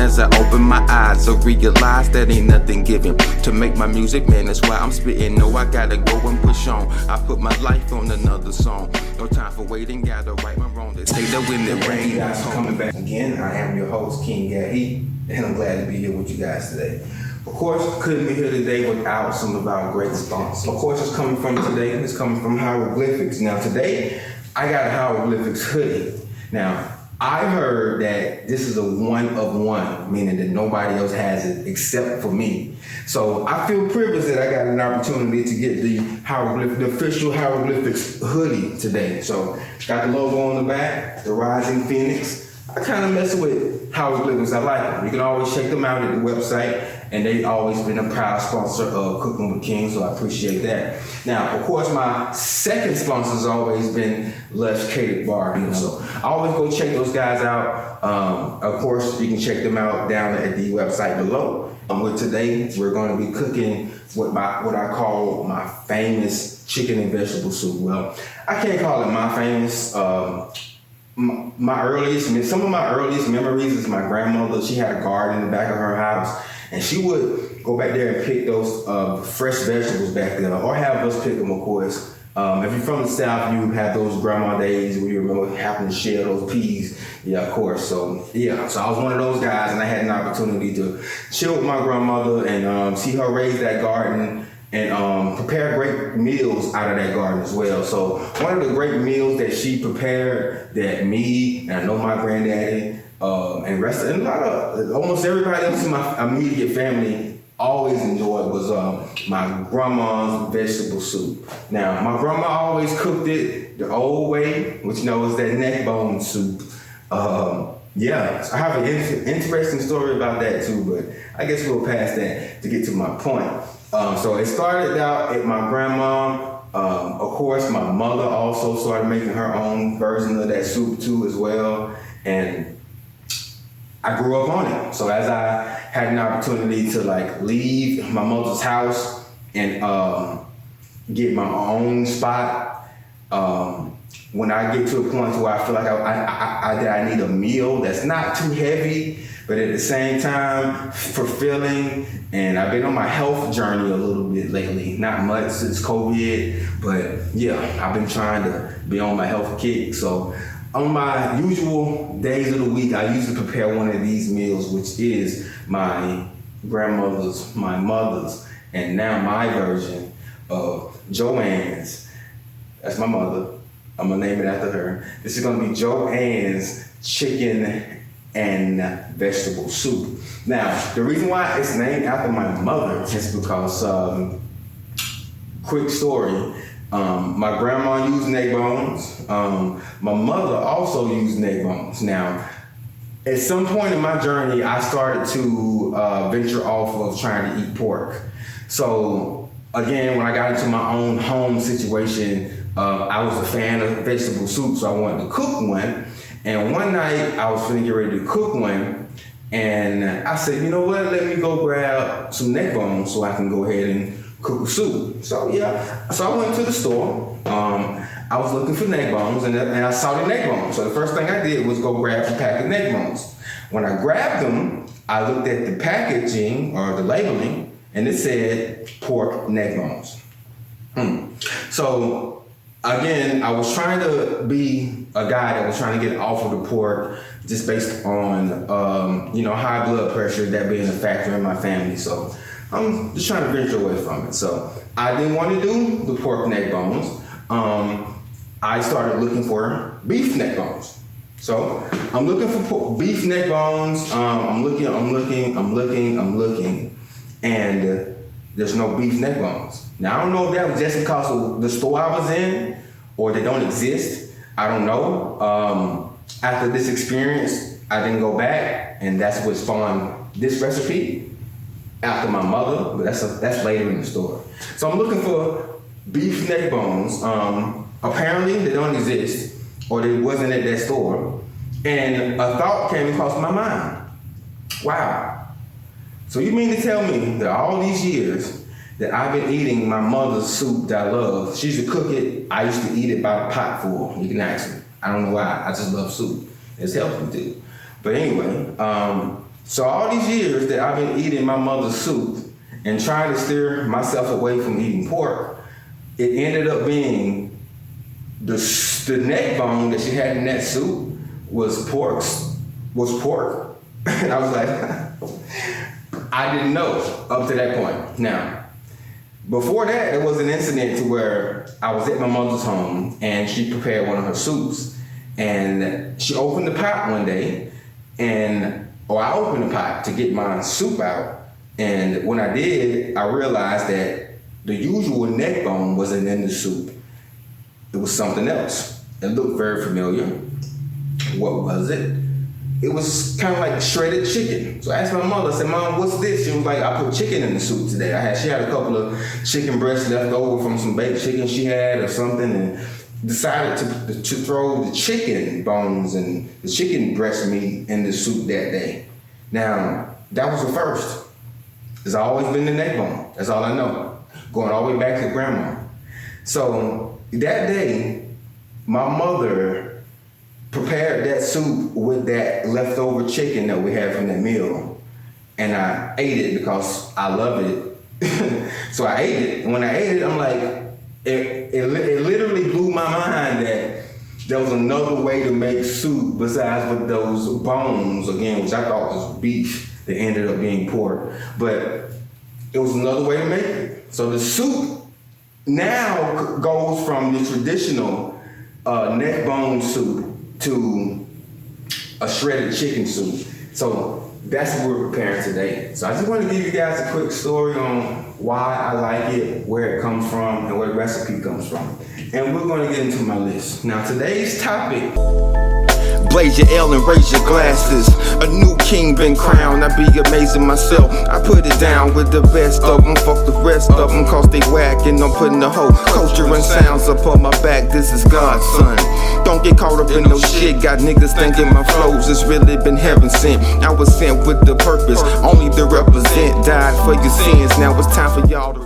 as I open my eyes, I realize that ain't nothing given. To make my music, man, that's why I'm spitting. No, I gotta go and push on. I put my life on another song. No time for waiting, gotta right my wrong. They say that when it rains. You guys for coming back again. I am your host, King VEGGIE, and I'm glad to be here with you guys today. Of course, couldn't be here today without some of our great sponsors. Of course, it's coming from Hieroglyphics. Now today, I got a Hieroglyphics hoodie. Now, I heard that this is a one of one, meaning that nobody else has it except for me. So I feel privileged that I got an opportunity to get the official Hieroglyphics hoodie today. So got the logo on the back, the Rising Phoenix. I kind of mess with Hieroglyphics. I like them. You can always check them out at the website, and they've always been a proud sponsor of Cookin with King, so I appreciate that. Now, of course, my second sponsor has always been Lush Catered Barbecue. So I always go check those guys out. Of course, you can check them out down at the website below. With today, we're going to be cooking what I call my famous chicken and vegetable soup. Well, I can't call it my famous. Some of my earliest memories is my grandmother. She had a garden in the back of her house, and she would go back there and pick those fresh vegetables back there, or have us pick them, of course. If you're from the South, you have those grandma days where you remember having to share those peas. Yeah, of course. So yeah, so I was one of those guys, and I had an opportunity to chill with my grandmother and see her raise that garden and prepare great meals out of that garden as well. So one of the great meals that she prepared that me, and I know my granddaddy, and almost everybody else in my immediate family always enjoyed was my grandma's vegetable soup. Now, my grandma always cooked it the old way, which is that neck bone soup. Yeah, so I have an interesting story about that too, but I guess we'll pass that to get to my point. So it started out at my grandma. Of course, my mother also started making her own version of that soup too as well. And I grew up on it. So as I had an opportunity to leave my mother's house and get my own spot, when I get to a point where I feel like I need a meal that's not too heavy, but at the same time fulfilling, and I've been on my health journey a little bit lately. Not much since COVID, but yeah, I've been trying to be on my health kick. So on my usual days of the week, I usually prepare one of these meals, which is my grandmother's, my mother's, and now my version of JOANN'S. That's my mother. I'm gonna name it after her. This is gonna be JOANN'S chicken and vegetable soup. Now, the reason why it's named after my mother is because, quick story, my grandma used neck bones. My mother also used neck bones. Now, at some point in my journey, I started to venture off of trying to eat pork. So again, when I got into my own home situation, I was a fan of vegetable soup, so I wanted to cook one. And one night, I was finna get ready to cook one, and I said, you know what, let me go grab some neck bones so I can go ahead and cook a soup. So yeah, so I went to the store. I was looking for neck bones, and I saw the neck bones. So the first thing I did was go grab a pack of neck bones. When I grabbed them, I looked at the packaging, or the labeling, and it said pork neck bones. So again, I was trying to be a guy that was trying to get off of the pork just based on, high blood pressure, that being a factor in my family. So I'm just trying to venture away from it. So I didn't want to do the pork neck bones. I started looking for beef neck bones. So I'm looking for beef neck bones. I'm looking, and there's no beef neck bones. Now, I don't know if that was just because of the store I was in, or they don't exist. I don't know. After this experience, I didn't go back, and that's what spawned this recipe after my mother, but that's later in the story. So I'm looking for beef neck bones. Apparently, they don't exist, or they wasn't at that store. And a thought came across my mind. Wow. So you mean to tell me that all these years that I've been eating my mother's soup that I love, she used to cook it, I used to eat it by the pot full. You can ask me. I don't know why, I just love soup. It's healthy too. But anyway, So all these years that I've been eating my mother's soup and trying to steer myself away from eating pork, it ended up being the neck bone that she had in that soup was pork. And I was like, I didn't know up to that point. Now, before that, there was an incident to where I was at my mother's home and she prepared one of her soups. And she opened the pot one day, or I opened the pot to get my soup out. And when I did, I realized that the usual neck bone wasn't in the soup. It was something else. It looked very familiar. What was it? It was kind of like shredded chicken. So I asked my mother, I said, Mom, what's this? She was like, I put chicken in the soup today. She had a couple of chicken breasts left over from some baked chicken she had or something, and decided to throw the chicken bones and the chicken breast meat in the soup that day. Now, that was the first. It's always been the neck bone. That's all I know. Going all the way back to grandma. So that day, my mother prepared that soup with that leftover chicken that we had from that meal. And I ate it because I loved it. So I ate it. And when I ate it, I'm like, it literally blew my mind that there was another way to make soup besides with those bones, again, which I thought was beef, that ended up being pork. But it was another way to make it. So the soup now goes from the traditional neck bone soup to a shredded chicken soup. So that's what we're preparing today. So I just want to give you guys a quick story on why I like it, where it comes from, and where the recipe comes from. And we're going to get into my list. Now today's topic. Blaze your ale and raise your glasses. A new king been crowned, I be amazing myself. I put it down with the best of them. Fuck the rest of them, cause they whack. And I'm putting the whole culture and sounds up on my back. This is God's son. Don't get caught up in no shit. Got niggas thinking my flows has really been heaven sent. I was sent with the purpose, only to represent. Died for your sins, now it's time for y'all to